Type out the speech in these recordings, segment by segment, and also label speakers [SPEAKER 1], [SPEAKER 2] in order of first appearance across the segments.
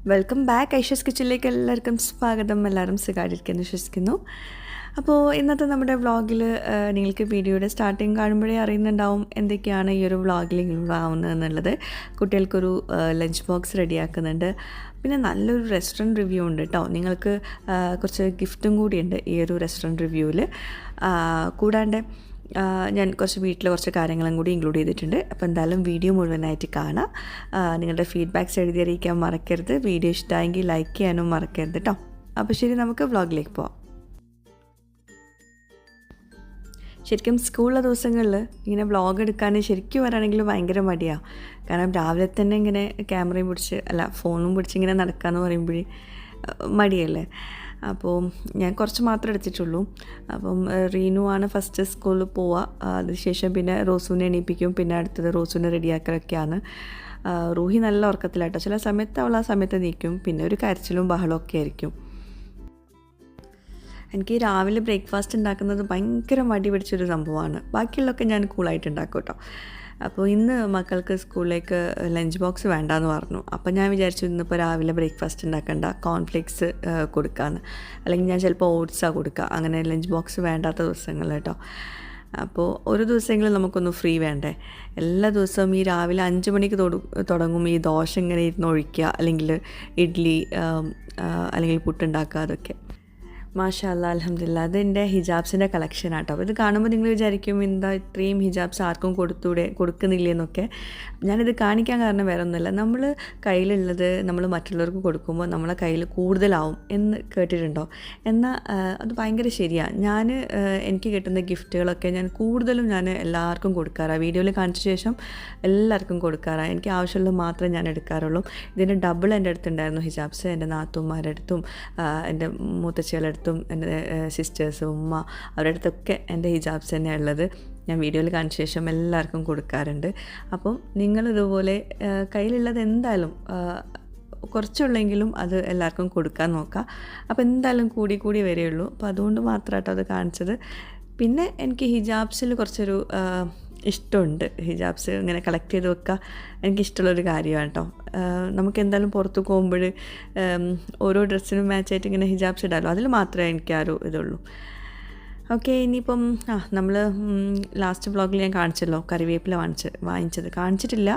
[SPEAKER 1] Welcome back Aisha's കിച്ചണിലേക്ക് എല്ലാവർക്കും സ്വാഗതം. എല്ലാവരും സുഖമായിട്ടിരിക്കുന്നു വിശ്വസിക്കുന്നു. അപ്പോൾ ഇന്നത്തെ നമ്മുടെ വ്ളോഗിൽ നിങ്ങൾക്ക് വീഡിയോയുടെ സ്റ്റാർട്ടിങ് കാണുമ്പോഴേ അറിയുന്നുണ്ടാവും എന്തൊക്കെയാണ് ഈ ഒരു വ്ളോഗിൽ ഇൻക്ലൂഡ് ആവുന്നതെന്നുള്ളത്. കുട്ടികൾക്കൊരു ലഞ്ച് ബോക്സ് റെഡിയാക്കുന്നുണ്ട്. പിന്നെ നല്ലൊരു റെസ്റ്റോറൻറ്റ് റിവ്യൂ ഉണ്ട് കേട്ടോ. നിങ്ങൾക്ക് കുറച്ച് ഗിഫ്റ്റും കൂടിയുണ്ട് ഈ ഒരു റെസ്റ്റോറൻറ്റ് റിവ്യൂവിൽ. കൂടാണ്ട് ഞാൻ വീട്ടിൽ കുറച്ച് കാര്യങ്ങളും കൂടി ഇൻക്ലൂഡ് ചെയ്തിട്ടുണ്ട്. അപ്പോൾ എന്തായാലും വീഡിയോ മുഴുവനായിട്ട് കാണാം. നിങ്ങളുടെ ഫീഡ്ബാക്ക്സ് എഴുതി അറിയിക്കാൻ മറക്കരുത്. വീഡിയോ ഇഷ്ടമായെങ്കിൽ ലൈക്ക് ചെയ്യാനും മറക്കരുത് കേട്ടോ. അപ്പോൾ ശരി, നമുക്ക് വ്ളോഗിലേക്ക് പോവാം. ശരിക്കും സ്കൂളിലെ ദിവസങ്ങളിൽ ഇങ്ങനെ വ്ളോഗ് എടുക്കാൻ ശരിക്കും വരാണെങ്കിൽ ഭയങ്കര മടിയാണ്. കാരണം രാവിലെ തന്നെ ഇങ്ങനെ ക്യാമറയും പിടിച്ച് ഫോണും പിടിച്ച് ഇങ്ങനെ നടക്കാമെന്ന് പറയുമ്പോഴേ മടിയല്ലേ. അപ്പോൾ ഞാൻ കുറച്ച് മാത്രമേ എടുത്തിട്ടുള്ളൂ. അപ്പം റീനു ആണ് ഫസ്റ്റ് സ്കൂളിൽ പോവുക. അതിനുശേഷം പിന്നെ റോസുവിനെ എണീപ്പിക്കും. പിന്നെ അടുത്തത് റോസുവിനെ റെഡിയാക്കലൊക്കെയാണ്. റൂഹി നല്ല ഉറക്കത്തിലാട്ടോ. ചില സമയത്ത് അവൾ ആ സമയത്ത് നീക്കും. പിന്നെ ഒരു കരച്ചിലും ബഹളമൊക്കെ ആയിരിക്കും. എനിക്ക് രാവിലെ ബ്രേക്ക്ഫാസ്റ്റ് ഉണ്ടാക്കുന്നത് ഭയങ്കര മടി പിടിച്ചൊരു സംഭവമാണ്. ബാക്കിയുള്ളതൊക്കെ ഞാൻ കൂളായിട്ട് ഉണ്ടാക്കും കേട്ടോ. അപ്പോൾ ഇന്ന് മക്കൾക്ക് സ്കൂളിലേക്ക് ലഞ്ച് ബോക്സ് വേണ്ടാന്ന് പറഞ്ഞു. അപ്പോൾ ഞാൻ വിചാരിച്ചു ഇന്നിപ്പോൾ രാവിലെ ബ്രേക്ക്ഫാസ്റ്റ് ഉണ്ടാക്കണ്ട, കോൺഫ്ലേക്സ് കൊടുക്കാമെന്ന്. അല്ലെങ്കിൽ ഞാൻ ചിലപ്പോൾ ഓട്സാണ് കൊടുക്കുക. അങ്ങനെ ലഞ്ച് ബോക്സ് വേണ്ടാത്ത ദിവസങ്ങൾ കേട്ടോ. അപ്പോൾ ഒരു ദിവസമെങ്കിലും നമുക്കൊന്ന് ഫ്രീ വേണ്ടേ. എല്ലാ ദിവസവും ഈ രാവിലെ 5 മണിക്ക് തുടങ്ങും ഈ ദോശ ഇങ്ങനെ ഇരുന്ന് ഒഴിക്കുക, അല്ലെങ്കിൽ ഇഡ്ഡലി അല്ലെങ്കിൽ പുട്ടുണ്ടാക്കുക. അതൊക്കെ മാഷാ അല്ലാ, അൽഹംദുലില്ലാ. അതെൻ്റെ ഹിജാബ്സിൻ്റെ കളക്ഷനാണ് കേട്ടോ. അപ്പോൾ ഇത് കാണുമ്പോൾ നിങ്ങൾ വിചാരിക്കും എന്താ ഇത്രയും ഹിജാബ്സ് ആർക്കും കൊടുക്കുന്നില്ലെന്നൊക്കെ. ഞാനിത് കാണിക്കാൻ കാരണം വേറെ ഒന്നുമില്ല. നമ്മൾ കയ്യിലുള്ളത് നമ്മൾ മറ്റുള്ളവർക്ക് കൊടുക്കുമ്പോൾ നമ്മളെ കയ്യിൽ കൂടുതലാവും എന്ന് കേട്ടിട്ടുണ്ടോ? എന്നാൽ അത് ഭയങ്കര ശരിയാണ്. എനിക്ക് കിട്ടുന്ന ഗിഫ്റ്റുകളൊക്കെ കൂടുതലും ഞാൻ എല്ലാവർക്കും കൊടുക്കാറാണ്. വീഡിയോയിൽ കാണിച്ച ശേഷം എല്ലാവർക്കും കൊടുക്കാറാണ്. എനിക്ക് ആവശ്യമുള്ളത് മാത്രമേ ഞാൻ എടുക്കാറുള്ളൂ. ഇതിൻ്റെ ഡബിൾ എൻ്റെ അടുത്തുണ്ടായിരുന്നു ഹിജാബ്സ്. എൻ്റെ നാത്തൂന്മാരുടെ അടുത്തും എൻ്റെ മൂത്തച്ചികളുടെ അടുത്തും എൻ്റെ സിസ്റ്റേഴ്സ്, ഉമ്മ, അവരുടെ അടുത്തൊക്കെ എൻ്റെ ഹിജാബ്സ് തന്നെയാണ് ഉള്ളത്. ഞാൻ വീഡിയോയിൽ കാണിച്ച ശേഷം എല്ലാവർക്കും കൊടുക്കാറുണ്ട്. അപ്പം നിങ്ങളിതുപോലെ കയ്യിലുള്ളത് എന്തായാലും കുറച്ചുള്ളെങ്കിലും അത് എല്ലാവർക്കും കൊടുക്കാൻ നോക്കുക. അപ്പോൾ എന്തായാലും കൂടി വരികയുള്ളൂ. അപ്പോൾ അതുകൊണ്ട് മാത്രമായിട്ടോ അത് കാണിച്ചത്. പിന്നെ എനിക്ക് ഹിജാബ്സിൽ കുറച്ചൊരു ഇഷ്ടമുണ്ട്. ഹിജാബ്സ് ഇങ്ങനെ കളക്ട് ചെയ്ത് വെക്കുക എനിക്കിഷ്ടമുള്ളൊരു കാര്യമാണ് കേട്ടോ. നമുക്ക് എന്തായാലും പുറത്ത് പോകുമ്പോൾ ഓരോ ഡ്രസ്സിനും മാച്ചായിട്ട് ഇങ്ങനെ ഹിജാബ്സ് ഇടാമല്ലോ. അതിൽ മാത്രമേ എനിക്ക് ആ ഒരു ഇതുള്ളൂ. ഓക്കെ, ഇനിയിപ്പം നമ്മൾ ലാസ്റ്റ് വ്ളോഗിൽ ഞാൻ കാണിച്ചല്ലോ കറിവേപ്പില കാണിച്ചിട്ടില്ല.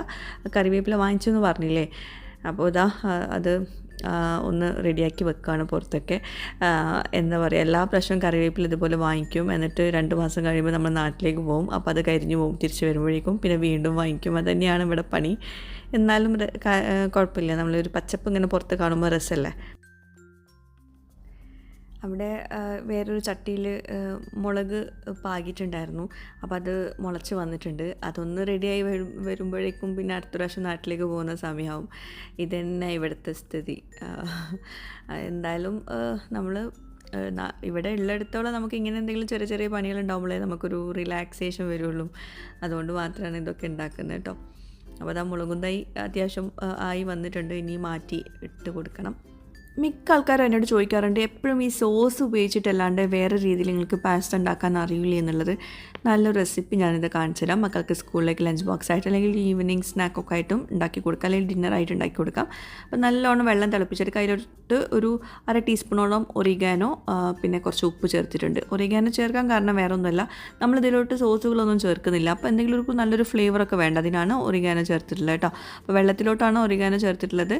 [SPEAKER 1] കറിവേപ്പില വാങ്ങിച്ചു എന്ന് പറഞ്ഞില്ലേ. അപ്പോൾ അത് ഒന്ന് റെഡിയാക്കി വെക്കുകയാണ് പുറത്തൊക്കെ. എന്താ പറയുക, എല്ലാ പ്രാവശ്യവും കറിവേപ്പില ഇതുപോലെ വാങ്ങിക്കും. എന്നിട്ട് 2 മാസം കഴിയുമ്പോൾ നമ്മൾ നാട്ടിലേക്ക് പോകും. അപ്പോൾ അത് കരിഞ്ഞു പോകും. തിരിച്ച് വരുമ്പോഴേക്കും പിന്നെ വീണ്ടും വാങ്ങിക്കും. അത് തന്നെയാണ് ഇവിടെ പണി. എന്നാലും കുഴപ്പമില്ല. നമ്മളൊരു പച്ചപ്പ് ഇങ്ങനെ പുറത്ത് കാണുമ്പോൾ രസമല്ലേ. അവിടെ വേറൊരു ചട്ടിയിൽ മുളക് പാകിയിട്ടുണ്ടായിരുന്നു. അപ്പോൾ അത് മുളച്ച് വന്നിട്ടുണ്ട്. അതൊന്ന് റെഡിയായി വരുമ്പോഴേക്കും പിന്നെ അടുത്ത പ്രാവശ്യം നാട്ടിലേക്ക് പോകുന്ന സമയമാവും. ഇതന്നെ ഇവിടുത്തെ സ്ഥിതി. എന്തായാലും നമ്മൾ ഇവിടെ ഉള്ളിടത്തോളം നമുക്ക് ഇങ്ങനെ എന്തെങ്കിലും ചെറിയ ചെറിയ പണികളുണ്ടാകുമ്പോഴേ നമുക്കൊരു റിലാക്സേഷൻ വരുള്ളൂ. അതുകൊണ്ട് മാത്രമാണ് ഇതൊക്കെ ഉണ്ടാക്കുന്നത് കേട്ടോ. അപ്പോൾ അത് മുളകും തൈ അത്യാവശ്യം ആയി വന്നിട്ടുണ്ട്. ഇനി മാറ്റി ഇട്ട് കൊടുക്കണം. മിക്ക ആൾക്കാരും എന്നോട് ചോദിക്കാറുണ്ട് എപ്പോഴും ഈ സോസ് ഉപയോഗിച്ചിട്ടല്ലാണ്ട് വേറെ രീതിയിൽ നിങ്ങൾക്ക് പാസ്ത ഉണ്ടാക്കാൻ അറിയില്ലേ എന്നുള്ളത്. നല്ലൊരു റെസിപ്പി ഞാനിത് കാണിച്ചു തരാം. മക്കൾക്ക് സ്കൂളിലേക്ക് ലഞ്ച് ബോക്സ് ആയിട്ട് അല്ലെങ്കിൽ ഈവനിങ് സ്നാക്കൊക്കെ ആയിട്ടും ഉണ്ടാക്കി കൊടുക്കാം, അല്ലെങ്കിൽ ഡിന്നറായിട്ട് ഉണ്ടാക്കി കൊടുക്കാം. അപ്പോൾ നല്ലോണം വെള്ളം തിളപ്പിച്ചെടുക്കുക. അതിലോട്ട് ഒരു 1/2 ടീസ്പൂണോളം ഒറിഗാനോ, പിന്നെ കുറച്ച് ഉപ്പ് ചേർത്തിട്ടുണ്ട്. ഒറിഗാനോ ചേർക്കാൻ കാരണം വേറെ ഒന്നുമല്ല, നമ്മളിതിലോട്ട് സോസുകളൊന്നും ചേർക്കുന്നില്ല. അപ്പോൾ എന്തെങ്കിലും ഒരു നല്ലൊരു ഫ്ലേവറൊക്കെ വേണ്ട, അതിനാണ് ഒറിഗാനോ ചേർത്തിട്ടുള്ളത് കേട്ടോ. അപ്പോൾ വെള്ളത്തിലോട്ടാണ് ഒറിഗാനോ ചേർത്തിട്ടുള്ളത്.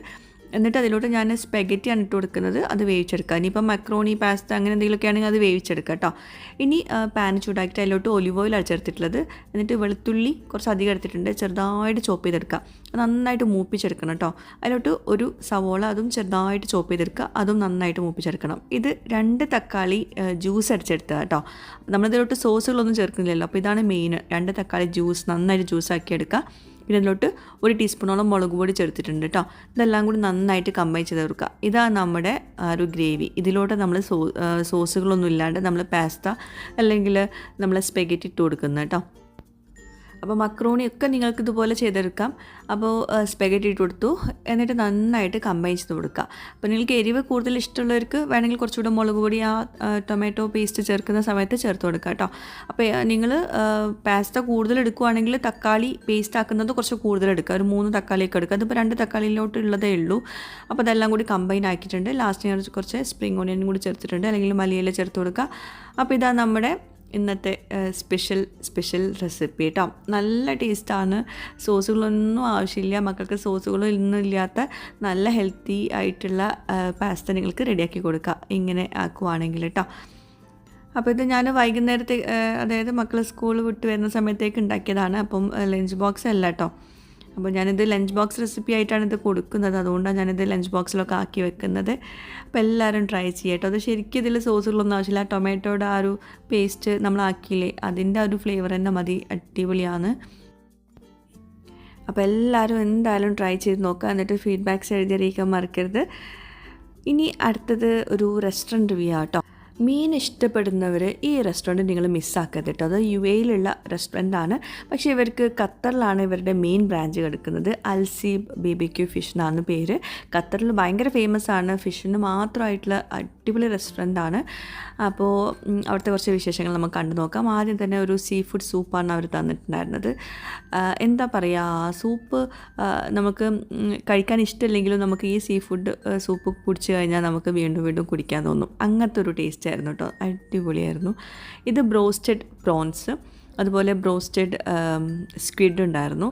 [SPEAKER 1] എന്നിട്ട് അതിലോട്ട് ഞാൻ സ്പെഗറ്റിയാണ് ഇട്ട് കൊടുക്കുന്നത്. അത് വേവിച്ചെടുക്കുക. ഇനിയിപ്പം മക്രോണി, പാസ്ത അങ്ങനെ എന്തെങ്കിലുമൊക്കെ ആണെങ്കിൽ അത് വേവിച്ചെടുക്കുക കേട്ടോ. ഇനി പാൻ ചൂടാക്കിയിട്ട് അതിലോട്ട് ഒലിവ് ഓയിലാണ് ചേർത്തിട്ടുള്ളത്. എന്നിട്ട് വെളുത്തുള്ളി കുറച്ച് അധികം എടുത്തിട്ടുണ്ട്, ചെറുതായിട്ട് ചോപ്പ് ചെയ്തെടുക്കുക. അത് നന്നായിട്ട് മൂപ്പിച്ചെടുക്കണം കേട്ടോ. അതിലോട്ട് ഒരു സവോള, അതും ചെറുതായിട്ട് ചോപ്പ് ചെയ്തെടുക്കുക. അതും നന്നായിട്ട് മൂപ്പിച്ചെടുക്കണം. ഇത് 2 തക്കാളി ജ്യൂസ് അടിച്ചെടുത്തത് കേട്ടോ. നമ്മളിതിലോട്ട് സോസുകളൊന്നും ചേർക്കുന്നില്ലല്ലോ. അപ്പോൾ ഇതാണ് മെയിൻ. 2 തക്കാളി ജ്യൂസ് നന്നായിട്ട് ജ്യൂസാക്കി എടുക്കുക. പിന്നെ ഇതിലോട്ട് 1 ടീസ്പൂണോളം മുളക് പൊടി ചേർത്തിട്ടുണ്ട് കേട്ടോ. ഇതെല്ലാം കൂടി നന്നായിട്ട് കമ്പൈൻ ചെയ്ത് കൊടുക്കുക. ഇതാണ് നമ്മുടെ ഒരു ഗ്രേവി. ഇതിലോട്ട് നമ്മൾ സോസുകളൊന്നും ഇല്ലാണ്ട് നമ്മൾ പാസ്ത അല്ലെങ്കിൽ നമ്മൾ സ്പെഗറ്റി ഇട്ട് കൊടുക്കുന്നത് കേട്ടോ. അപ്പോൾ മക്രോണിയൊക്കെ നിങ്ങൾക്ക് ഇതുപോലെ ചെയ്തെടുക്കാം. അപ്പോൾ സ്പെഗറ്റി ഇട്ട് കൊടുത്തു, എന്നിട്ട് നന്നായിട്ട് കമ്പൈൻ ചെയ്ത് കൊടുക്കുക. അപ്പോൾ നിങ്ങൾക്ക് എരിവ് കൂടുതൽ ഇഷ്ടമുള്ളവർക്ക് വേണമെങ്കിൽ കുറച്ചുകൂടെ മുളക് പൊടി ആ ടൊമാറ്റോ പേസ്റ്റ് ചേർക്കുന്ന സമയത്ത് ചേർത്ത് കൊടുക്കുക കേട്ടോ. അപ്പോൾ നിങ്ങൾ പാസ്ത കൂടുതൽ എടുക്കുകയാണെങ്കിൽ തക്കാളി പേസ്റ്റ് ആക്കുന്നത് കുറച്ച് കൂടുതൽ എടുക്കുക, ഒരു 3 തക്കാളിയൊക്കെ എടുക്കുക. അതിപ്പോൾ 2 തക്കാളിയിലോട്ട് ഉള്ളതേ ഉള്ളൂ. അപ്പോൾ അതെല്ലാം കൂടി കമ്പൈൻ ആക്കിയിട്ടുണ്ട്. ലാസ്റ്റ് ഞാൻ കുറച്ച് സ്പ്രിംഗ് ഓണിയനും കൂടി ചേർത്തിട്ടുണ്ട്, അല്ലെങ്കിൽ മല്ലിയില ചേർത്ത് കൊടുക്കുക. അപ്പോൾ ഇതാ നമ്മുടെ ഇന്നത്തെ സ്പെഷ്യൽ റെസിപ്പി കേട്ടോ. നല്ല ടേസ്റ്റാണ്, സോസുകളൊന്നും ആവശ്യമില്ല. മക്കൾക്ക് സോസുകളൊന്നും ഇല്ലാത്ത നല്ല ഹെൽത്തി ആയിട്ടുള്ള പാസ്ത നിങ്ങൾക്ക് റെഡിയാക്കി കൊടുക്കുക ഇങ്ങനെ ആക്കുവാണെങ്കിൽ കേട്ടോ. അപ്പോൾ ഇത് ഞാൻ വൈകുന്നേരത്തെ, അതായത് മക്കൾ സ്കൂൾ വിട്ട് വരുന്ന സമയത്തേക്ക് ഉണ്ടാക്കിയതാണ്. അപ്പം ലഞ്ച് ബോക്സ് അല്ല കേട്ടോ. അപ്പോൾ ഞാനിത് ലഞ്ച് ബോക്സ് റെസിപ്പി ആയിട്ടാണ് ഇത് കൊടുക്കുന്നത്, അതുകൊണ്ടാണ് ഞാനിത് ലഞ്ച് ബോക്സിലൊക്കെ ആക്കി വെക്കുന്നത്. അപ്പോൾ എല്ലാവരും ട്രൈ ചെയ്യാം കേട്ടോ. അത് ശരിക്കും ഇതിൽ സോസുകളൊന്നും ആവശ്യമില്ല. ടൊമാറ്റോയുടെ ആ ഒരു പേസ്റ്റ് നമ്മളാക്കിയില്ലേ, അതിൻ്റെ ആ ഒരു ഫ്ലേവർ തന്നെ മതി, അടിപൊളിയാണ്. അപ്പോൾ എല്ലാവരും എന്തായാലും ട്രൈ ചെയ്ത് നോക്കുക, എന്നിട്ട് ഫീഡ്ബാക്ക്സ് എഴുതിയറിയിക്കാൻ മറക്കരുത്. ഇനി അടുത്തത് ഒരു റെസ്റ്റോറൻറ്റ് റിവ്യൂ കേട്ടോ. മീൻ ഇഷ്ടപ്പെടുന്നവർ ഈ റെസ്റ്റോറൻറ്റ് നിങ്ങൾ മിസ്സാക്കരുത് കേട്ടോ. അത് UAE റെസ്റ്റോറൻ്റാണ്, പക്ഷേ ഇവർക്ക് ഖത്തറിലാണ് ഇവരുടെ മെയിൻ ബ്രാഞ്ച് കിടക്കുന്നത്. അൽസീബ് BBQ ഫിഷ് എന്നാണ് പേര്. ഖത്തറിൽ ഭയങ്കര ഫേമസ് ആണ്, ഫിഷിന് മാത്രമായിട്ടുള്ള അടിപൊളി റെസ്റ്റോറൻ്റാണ്. അപ്പോൾ അവിടുത്തെ കുറച്ച് വിശേഷങ്ങൾ നമുക്ക് കണ്ടു നോക്കാം. ആദ്യം തന്നെ ഒരു സീ ഫുഡ് സൂപ്പാണ് അവർ തന്നിട്ടുണ്ടായിരുന്നത്. എന്താ പറയുക, സൂപ്പ് നമുക്ക് കഴിക്കാൻ ഇഷ്ടമില്ലെങ്കിലും നമുക്ക് ഈ സീ ഫുഡ് സൂപ്പ് കുടിച്ച് കഴിഞ്ഞാൽ നമുക്ക് വീണ്ടും വീണ്ടും കുടിക്കാൻ തോന്നും. അങ്ങനത്തെ ഒരു ടേസ്റ്റ് ആയിരുന്നു കേട്ടോ, അടിപൊളിയായിരുന്നു. ഇത് ബ്രോസ്റ്റഡ് പ്രോൺസ്, അതുപോലെ ബ്രോസ്റ്റഡ് സ്ക്വിഡ് ഉണ്ടായിരുന്നു.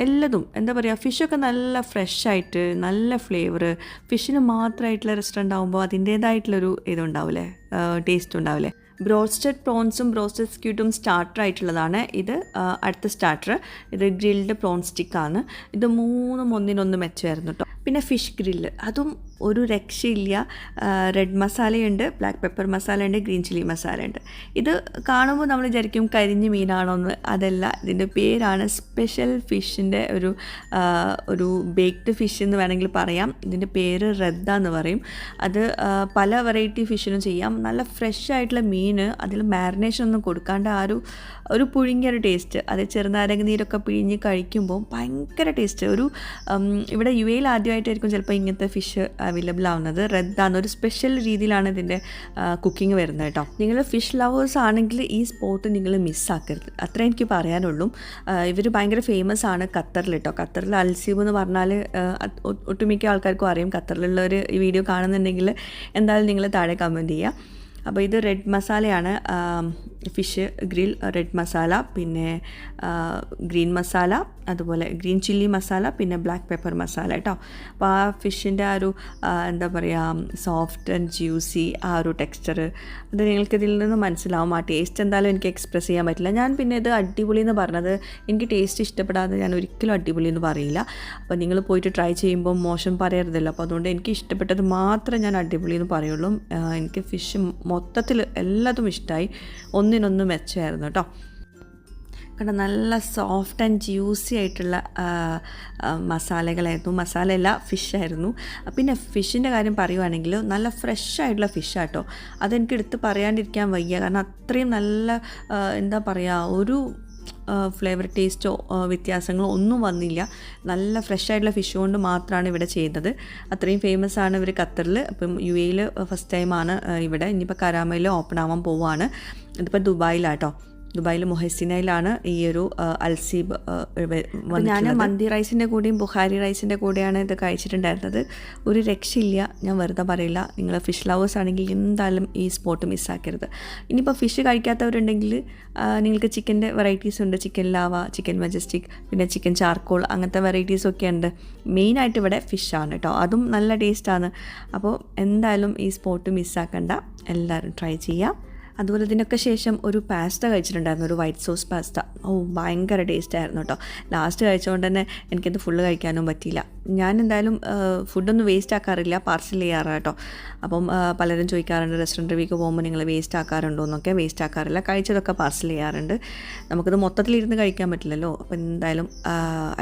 [SPEAKER 1] എല്ലതും എന്താ പറയുക, ഫിഷൊക്കെ നല്ല ഫ്രഷായിട്ട് നല്ല ഫ്ലേവർ. ഫിഷിന് മാത്രമായിട്ടുള്ള റെസ്റ്റോറൻ്റ് ആകുമ്പോൾ അതിൻ്റേതായിട്ടുള്ളൊരു ഇതുണ്ടാവില്ലേ, ടേസ്റ്റ് ഉണ്ടാവില്ലേ. ബ്രോസ്റ്റഡ് പ്രോൺസും ബ്രോസ്റ്റഡ് സ്ക്വിഡും സ്റ്റാർട്ടർ ആയിട്ടുള്ളതാണ്. ഇത് അടുത്ത സ്റ്റാർട്ടർ, ഇത് ഗ്രിൽഡ് പ്രോൺ സ്റ്റിക്കാണ്. ഇത് 3 ഒന്നിനൊന്ന് മെച്ചമായിരുന്നു കേട്ടോ. പിന്നെ ഫിഷ് ഗ്രില്ല്, അതും ഒരു രക്ഷയില്ല. റെഡ് മസാലയുണ്ട്, ബ്ലാക്ക് പെപ്പർ മസാലയുണ്ട്, ഗ്രീൻ ചില്ലി മസാലയുണ്ട്. ഇത് കാണുമ്പോൾ നമ്മൾ വിചാരിക്കും കരിഞ്ഞ മീനാണോന്ന്, അതല്ല. ഇതിൻ്റെ പേരാണ് സ്പെഷ്യൽ ഫിഷിൻ്റെ ഒരു ബേക്ക്ഡ് ഫിഷ് എന്ന് വേണമെങ്കിൽ പറയാം. ഇതിൻ്റെ പേര് റദ്ദ എന്ന് പറയും. അത് പല വെറൈറ്റി ഫിഷിനും ചെയ്യാം. നല്ല ഫ്രഷ് ആയിട്ടുള്ള മീൻ, അതിൽ മാരിനേഷൻ ഒന്നും കൊടുക്കാണ്ട് ആ ഒരു പുഴുങ്ങിയ ഒരു ടേസ്റ്റ്, അത് ചെറുനാരങ്ങ നീരൊക്കെ പിഴിഞ്ഞ് കഴിക്കുമ്പോൾ ഭയങ്കര ടേസ്റ്റ്. ഇവിടെ UAE ആദ്യമായിട്ടായിരിക്കും ചിലപ്പോൾ ഇങ്ങനത്തെ ഫിഷ് അവൈലബിൾ ആവുന്നത്. റദ്ദാന്ന് ഒരു സ്പെഷ്യൽ രീതിയിലാണ് ഇതിൻ്റെ കുക്കിംഗ് വരുന്നത് കേട്ടോ. നിങ്ങൾ ഫിഷ് ലവേഴ്സ് ആണെങ്കിൽ ഈ സ്പോട്ട് നിങ്ങൾ മിസ്സാക്കരുത്, അത്രേ എനിക്ക് പറയാനുള്ളൂ. ഇവർ ഭയങ്കര ഫേമസ് ആണ് ഖത്തറിൽ കേട്ടോ. ഖത്തറിൽ അൽസീബ് എന്ന് പറഞ്ഞാൽ ഒട്ടുമിക്ക ആൾക്കാർക്കും അറിയും. ഖത്തറിലുള്ളവർ ഈ വീഡിയോ കാണുന്നുണ്ടെങ്കിൽ എന്തായാലും നിങ്ങൾ താഴെ കമൻറ്റ് ചെയ്യുക. അപ്പോൾ ഇത് റെഡ് മസാലയാണ്, ഫിഷ് ഗ്രിൽ റെഡ് മസാല, പിന്നെ ഗ്രീൻ മസാല, അതുപോലെ ഗ്രീൻ ചില്ലി മസാല, പിന്നെ ബ്ലാക്ക് പെപ്പർ മസാല കേട്ടോ. അപ്പോൾ ആ ഫിഷിൻ്റെ ആ ഒരു എന്താ പറയുക, സോഫ്റ്റ് ആൻഡ് ജ്യൂസി ആ ഒരു ടെക്സ്ചർ, അത് നിങ്ങൾക്കിതിൽ നിന്ന് മനസ്സിലാവും. ആ ടേസ്റ്റ് എന്തായാലും എനിക്ക് എക്സ്പ്രസ് ചെയ്യാൻ പറ്റില്ല. ഞാൻ പിന്നെ ഇത് അടിപൊളി എന്ന് പറഞ്ഞത്, എനിക്ക് ടേസ്റ്റ് ഇഷ്ടപ്പെടാതെ ഞാൻ ഒരിക്കലും അടിപൊളി എന്ന് പറയില്ല. അപ്പോൾ നിങ്ങൾ പോയിട്ട് ട്രൈ ചെയ്യുമ്പോൾ മോശം പറയരുതല്ലോ. അപ്പോൾ അതുകൊണ്ട് എനിക്ക് ഇഷ്ടപ്പെട്ടത് മാത്രമേ ഞാൻ അടിപൊളി എന്ന് പറയുള്ളൂ. എനിക്ക് ഫിഷ് മൊത്തത്തിൽ എല്ലാതും ഇഷ്ടമായി, ഒന്നിനൊന്ന് മെച്ചമായിരുന്നു കേട്ടോ. കാരണം നല്ല സോഫ്റ്റ് ആൻഡ് ജ്യൂസി ആയിട്ടുള്ള മസാലകളായിരുന്നു. മസാലയല്ല, ഫിഷായിരുന്നു. പിന്നെ ഫിഷിൻ്റെ കാര്യം പറയുവാണെങ്കിൽ നല്ല ഫ്രഷ് ആയിട്ടുള്ള ഫിഷാട്ടോ. അതെനിക്ക് എടുത്ത് പറയാണ്ടിരിക്കാൻ വയ്യ, കാരണം അത്രയും നല്ല എന്താ പറയുക, ഒരു ഫ്ലേവർ ടേസ്റ്റോ വ്യത്യാസങ്ങളോ ഒന്നും വന്നില്ല. നല്ല ഫ്രഷ് ആയിട്ടുള്ള ഫിഷ് കൊണ്ട് മാത്രമാണ് ഇവിടെ ചെയ്തത്. അത്രയും ഫേമസ് ആണ് ഇവർ ഖത്തറിൽ. അപ്പം UAE ഫസ്റ്റ് ടൈമാണ് ഇവിടെ. ഇനിയിപ്പോൾ കരാമയിൽ ഓപ്പൺ ആവാൻ പോവുകയാണ്. ഇതിപ്പോൾ ദുബായിലാട്ടോ. ദുബായിൽ മുഹസിനയിലാണ് ഈ ഒരു അൽസീബ്. ഞാൻ മന്തി റൈസിൻ്റെ കൂടെയും ബുഖാരി റൈസിൻ്റെ കൂടെയാണ് ഇത് കഴിച്ചിട്ടുണ്ടായിരുന്നത്. ഒരു രക്ഷയില്ല, ഞാൻ വെറുതെ പറയില്ല. നിങ്ങൾ ഫിഷ് ലവേഴ്സ് ആണെങ്കിൽ എന്തായാലും ഈ സ്പോട്ട് മിസ്സാക്കരുത്. ഇനിയിപ്പോൾ ഫിഷ് കഴിക്കാത്തവരുണ്ടെങ്കിൽ നിങ്ങൾക്ക് ചിക്കൻ്റെ വെറൈറ്റീസ് ഉണ്ട്. ചിക്കൻ ലാവ, ചിക്കൻ മജസ്റ്റിക്, പിന്നെ ചിക്കൻ ചാർക്കോൾ, അങ്ങനത്തെ വെറൈറ്റീസൊക്കെ ഉണ്ട്. മെയിനായിട്ട് ഇവിടെ ഫിഷാണ് കേട്ടോ, അതും നല്ല ടേസ്റ്റാണ്. അപ്പോൾ എന്തായാലും ഈ സ്പോട്ട് മിസ്സാക്കണ്ട, എല്ലാവരും ട്രൈ ചെയ്യാം. അതുപോലെ ഇതിനൊക്കെ ശേഷം ഒരു പാസ്ത കഴിച്ചിട്ടുണ്ടായിരുന്നു, ഒരു വൈറ്റ് സോസ് പാസ്ത. ഭയങ്കര ടേസ്റ്റായിരുന്നു കേട്ടോ. ലാസ്റ്റ് കഴിച്ചുകൊണ്ട് തന്നെ എനിക്കത് ഫുള്ള് കഴിക്കാനും പറ്റിയില്ല. ഞാൻ എന്തായാലും ഫുഡൊന്നും വേസ്റ്റ് ആക്കാറില്ല, പാർസൽ ചെയ്യാറ് കേട്ടോ. അപ്പം പലരും ചോദിക്കാറുണ്ട് റെസ്റ്റോറൻറ്റ് റിവ്യൂക്ക് പോകുമ്പോൾ നിങ്ങൾ വേസ്റ്റ് ആക്കാറുണ്ടോ എന്നൊക്കെ. വേസ്റ്റ് ആക്കാറില്ല, കഴിച്ചതൊക്കെ പാർസൽ ചെയ്യാറുണ്ട്. നമുക്കത് മൊത്തത്തിലിരുന്ന് കഴിക്കാൻ പറ്റില്ലല്ലോ. അപ്പോൾ എന്തായാലും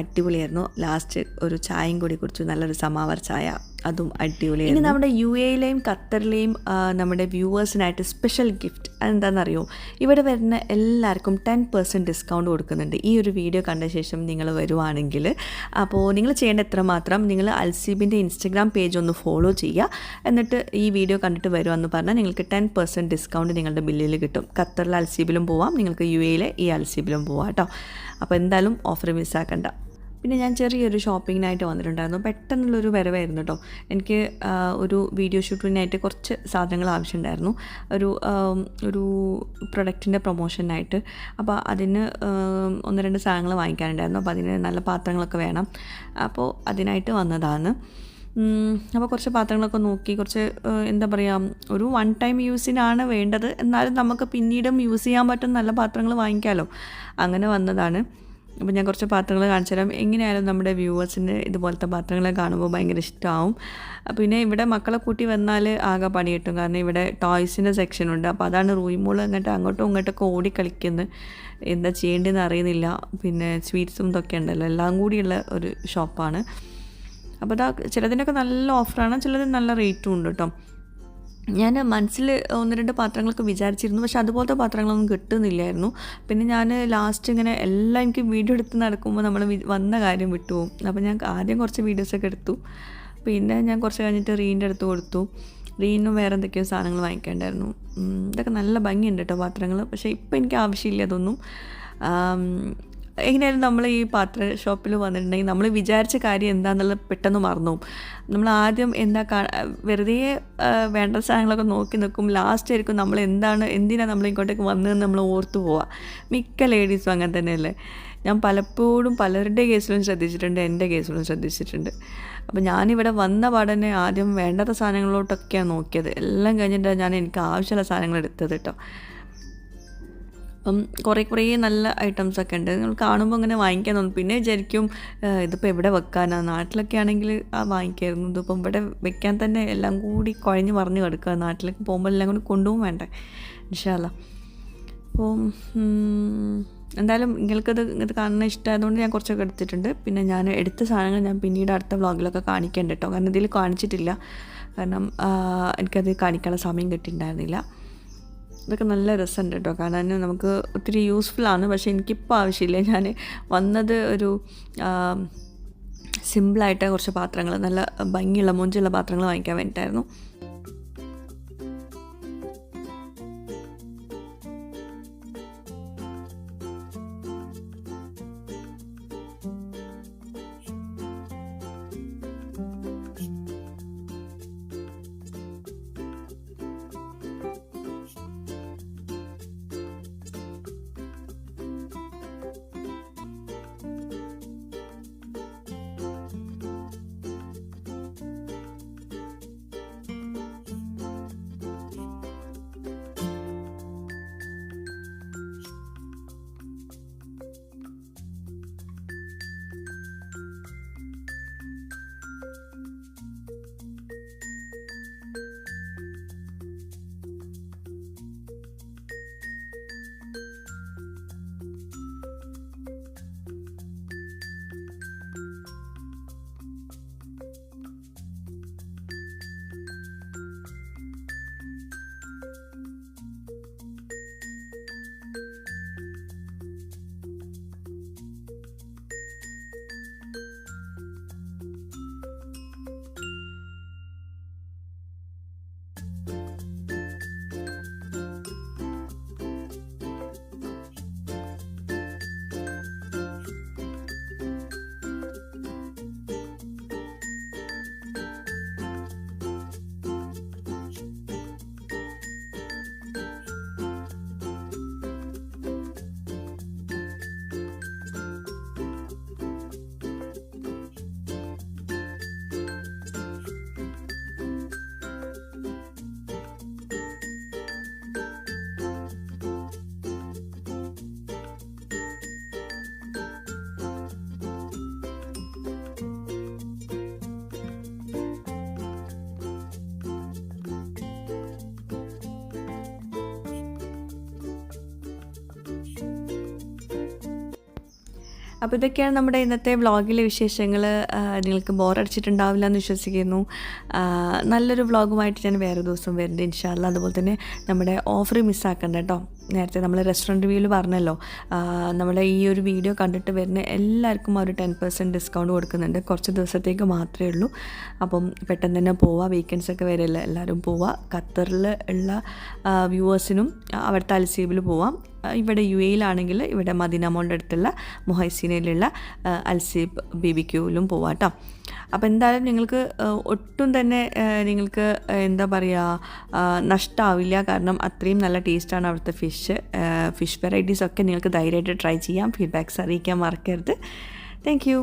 [SPEAKER 1] അടിപൊളിയായിരുന്നു. ലാസ്റ്റ് ഒരു ചായയും കൂടി കുടിച്ചു, നല്ലൊരു സമാവർ ചായ. അതും അടിപൊളിയായിരുന്നു. ഇനി നമ്മുടെ UAE-ലെയും ഖത്തറിലെയും നമ്മുടെ വ്യൂവേഴ്സിനായിട്ട് സ്പെഷ്യൽ ഗിഫ്റ്റ് അതെന്താണെന്നറിയോ? ഇവിടെ വരുന്ന എല്ലാവർക്കും 10% ഡിസ്കൗണ്ട് കൊടുക്കുന്നുണ്ട് ഈ ഒരു വീഡിയോ കണ്ട ശേഷം നിങ്ങൾ വരുവാണെങ്കിൽ. അപ്പോൾ നിങ്ങൾ ചെയ്യേണ്ട എത്ര മാത്രം, നിങ്ങൾ അൽസീബിൻ്റെ ഇൻസ്റ്റഗ്രാം പേജ് ഒന്ന് ഫോളോ ചെയ്യുക, എന്നിട്ട് ഈ വീഡിയോ കണ്ടിട്ട് വരുമെന്ന് പറഞ്ഞാൽ നിങ്ങൾക്ക് 10% ഡിസ്കൗണ്ട് നിങ്ങളുടെ ബില്ലിൽ കിട്ടും. ഖത്തറിലെ അൽസീബിലും പോവാം, നിങ്ങൾക്ക് UAE-ലെ ഈ അൽസീബിലും പോവാം കേട്ടോ. അപ്പോൾ എന്തായാലും ഓഫർ മിസ്സാക്കണ്ട. പിന്നെ ഞാൻ ചെറിയൊരു ഷോപ്പിങ്ങിനായിട്ട് വന്നിട്ടുണ്ടായിരുന്നു. പെട്ടെന്നുള്ളൊരു വരവായിരുന്നു കേട്ടോ. എനിക്ക് ഒരു വീഡിയോ ഷൂട്ടിനായിട്ട് കുറച്ച് സാധനങ്ങൾ ആവശ്യമുണ്ടായിരുന്നു, ഒരു പ്രൊഡക്റ്റിൻ്റെ പ്രൊമോഷനായിട്ട്. അപ്പോൾ അതിന് 1-2 സാധനങ്ങൾ വാങ്ങിക്കാനുണ്ടായിരുന്നു. അപ്പോൾ അതിന് നല്ല പാത്രങ്ങളൊക്കെ വേണം. അപ്പോൾ അതിനായിട്ട് വന്നതാണ്. അപ്പോൾ കുറച്ച് പാത്രങ്ങളൊക്കെ നോക്കി, കുറച്ച് എന്താ പറയുക, ഒരു 1 ടൈം യൂസിനാണ് വേണ്ടത്, എന്നാലും നമുക്ക് പിന്നീടും യൂസ് ചെയ്യാൻ പറ്റുന്ന നല്ല പാത്രങ്ങൾ വാങ്ങിക്കാമല്ലോ, അങ്ങനെ വന്നതാണ്. അപ്പോൾ ഞാൻ കുറച്ച് പാത്രങ്ങൾ കാണിച്ചു തരാം. എങ്ങനെയായാലും നമ്മുടെ വ്യൂവേഴ്സിന് ഇതുപോലത്തെ പാത്രങ്ങളെ കാണുമ്പോൾ ഭയങ്കര ഇഷ്ടമാവും. പിന്നെ ഇവിടെ മക്കളെ കൂട്ടി വന്നാൽ ആകെ പണി കിട്ടും, കാരണം ഇവിടെ ടോയ്സിൻ്റെ സെക്ഷനുണ്ട്. അപ്പോൾ അതാണ് റൂയിമോൾ അങ്ങോട്ടും ഇങ്ങോട്ടൊക്കെ ഓടിക്കളിക്കുന്നത്, എന്താ ചെയ്യേണ്ടതെന്ന് അറിയുന്നില്ല. പിന്നെ സ്വീറ്റ്സും ഇതൊക്കെ ഉണ്ടല്ലോ, എല്ലാം കൂടിയുള്ള ഒരു ഷോപ്പാണ്. അപ്പോൾ ചിലതിനൊക്കെ നല്ല ഓഫറാണ്, ചിലത് നല്ല റേറ്റും ഉണ്ട് കേട്ടോ. ഞാൻ മനസ്സിൽ 1-2 പാത്രങ്ങളൊക്കെ വിചാരിച്ചിരുന്നു, പക്ഷെ അതുപോലത്തെ പാത്രങ്ങളൊന്നും കിട്ടുന്നില്ലായിരുന്നു. പിന്നെ ഞാൻ ലാസ്റ്റ് ഇങ്ങനെ എല്ലാം എനിക്ക് വീഡിയോ എടുത്ത് നടക്കുമ്പോൾ നമ്മൾ വന്ന കാര്യം വിട്ടുപോകും. അപ്പോൾ ഞാൻ ആദ്യം കുറച്ച് വീഡിയോസൊക്കെ എടുത്തു, പിന്നെ ഞാൻ കുറച്ച് കഴിഞ്ഞിട്ട് റീൻ്റെ അടുത്ത് കൊടുത്തു. റീനും വേറെ എന്തൊക്കെയോ സാധനങ്ങൾ വാങ്ങിക്കേണ്ടായിരുന്നു. ഇതൊക്കെ നല്ല ഭംഗിയുണ്ട് കേട്ടോ പാത്രങ്ങൾ, പക്ഷേ ഇപ്പോൾ എനിക്ക് ആവശ്യമില്ല അതൊന്നും. എങ്ങനെയായാലും നമ്മൾ ഈ പാത്ര ഷോപ്പിൽ വന്നിട്ടുണ്ടെങ്കിൽ നമ്മൾ വിചാരിച്ച കാര്യം എന്താണെന്നുള്ളത് പെട്ടെന്ന് മറന്നു പോകും. നമ്മൾ ആദ്യം വെറുതെ വേണ്ട സാധനങ്ങളൊക്കെ നോക്കി നിൽക്കും, ലാസ്റ്റ് ആയിരിക്കും നമ്മൾ എന്തിനാണ് നമ്മൾ ഇങ്ങോട്ടേക്ക് വന്നതെന്ന് നമ്മൾ ഓർത്തു പോവുക. മിക്ക ലേഡീസും അങ്ങനെ തന്നെയല്ലേ. ഞാൻ പലപ്പോഴും പലരുടെ കേസിലും ശ്രദ്ധിച്ചിട്ടുണ്ട്, എൻ്റെ കേസിലും ശ്രദ്ധിച്ചിട്ടുണ്ട്. അപ്പോൾ ഞാനിവിടെ വന്ന പാടന്നെ ആദ്യം വേണ്ടാത്ത സാധനങ്ങളോട്ടൊക്കെയാണ് നോക്കിയത്. എല്ലാം കഴിഞ്ഞിട്ടാണ് ഞാൻ എനിക്ക് ആവശ്യമുള്ള സാധനങ്ങൾ എടുത്തത് കേട്ടോ. അപ്പം കുറേ നല്ല ഐറ്റംസൊക്കെ ഉണ്ട്, നിങ്ങൾ കാണുമ്പോൾ അങ്ങനെ വാങ്ങിക്കാൻ തോന്നും. പിന്നെ വിചാരിക്കും ഇതിപ്പോൾ എവിടെ വെക്കാനാണ്, നാട്ടിലൊക്കെ ആണെങ്കിൽ വാങ്ങിക്കായിരുന്നു. ഇതിപ്പം ഇവിടെ വെക്കാൻ തന്നെ എല്ലാം കൂടി കുഴഞ്ഞ് മറിഞ്ഞ് കിടക്കുക. നാട്ടിലേക്ക് പോകുമ്പോൾ എല്ലാം കൂടി കൊണ്ടുപോകും വേണ്ടേ, ഇൻഷാ അല്ലാ. അപ്പോൾ എന്തായാലും ഇത് കാണുന്ന ഇഷ്ടമായതുകൊണ്ട് ഞാൻ കുറച്ചൊക്കെ എടുത്തിട്ടുണ്ട്. പിന്നെ ഞാൻ എടുത്ത സാധനങ്ങൾ ഞാൻ പിന്നീട് അടുത്ത വ്ളോഗിലൊക്കെ കാണിക്കേണ്ട കേട്ടോ, കാരണം ഇതിൽ കാണിച്ചിട്ടില്ല, കാരണം എനിക്കത് കാണിക്കാനുള്ള സമയം കിട്ടിയിട്ടുണ്ടായിരുന്നില്ല. ഇതൊക്കെ നല്ല രസമുണ്ട് കേട്ടോ കാണാൻ, നമുക്ക് ഒത്തിരി യൂസ്ഫുള്ളാണ്. പക്ഷേ എനിക്കിപ്പോൾ ആവശ്യമില്ല, ഞാൻ വന്നത് ഒരു സിമ്പിളായിട്ട് കുറച്ച് പാത്രങ്ങൾ, നല്ല ഭംഗിയുള്ള മൊഞ്ചുള്ള പാത്രങ്ങൾ വാങ്ങിക്കാൻ വേണ്ടിയിട്ടായിരുന്നു. അപ്പോൾ ഇതൊക്കെയാണ് നമ്മുടെ ഇന്നത്തെ വ്ളോഗിലെ വിശേഷങ്ങൾ. നിങ്ങൾക്ക് ബോറടിച്ചിട്ടുണ്ടാവില്ല എന്ന് വിശ്വസിക്കുന്നു. നല്ലൊരു വ്ളോഗുമായിട്ട് ഞാൻ വേറെ ദിവസം വരുന്നുണ്ട് ഇൻഷാ അല്ലാ. അതുപോലെ തന്നെ നമ്മുടെ ഓഫർ മിസ്സാക്കണ്ട കേട്ടോ. നേരത്തെ നമ്മൾ റെസ്റ്റോറൻറ്റ് റിവ്യൂവിൽ പറഞ്ഞല്ലോ, നമ്മുടെ ഈ ഒരു വീഡിയോ കണ്ടിട്ട് വരുന്ന എല്ലാവർക്കും ഒരു 10% ഡിസ്കൗണ്ട് കൊടുക്കുന്നുണ്ട്. കുറച്ച് ദിവസത്തേക്ക് മാത്രമേ ഉള്ളൂ. അപ്പം പെട്ടെന്ന് തന്നെ പോവുക. വീക്കെൻഡ്സൊക്കെ വരെയല്ല, എല്ലാവരും പോവുക. ഖത്തറിൽ ഉള്ള വ്യൂവേഴ്സിനും അവിടുത്തെ അൽസീബിൽ പോവാം. ഇവിടെ UAE-യിലാണെങ്കിൽ ഇവിടെ മദീന മോളിൻ്റെ അടുത്തുള്ള മുഹൈസീനയിലുള്ള അൽസീബ് BBQയിലും പോവാം കേട്ടോ. അപ്പോൾ എന്തായാലും നിങ്ങൾക്ക് ഒട്ടും തന്നെ നിങ്ങൾക്ക് എന്താ പറയുക നഷ്ടമാവില്ല. കാരണം അത്രയും നല്ല ടേസ്റ്റാണ് അവിടുത്തെ ഫിഷ് വെറൈറ്റീസൊക്കെ നിങ്ങൾക്ക് ധൈര്യമായിട്ട് ട്രൈ ചെയ്യാം. ഫീഡ്ബാക്ക്സ് അറിയിക്കാൻ മറക്കരുത്. Thank you.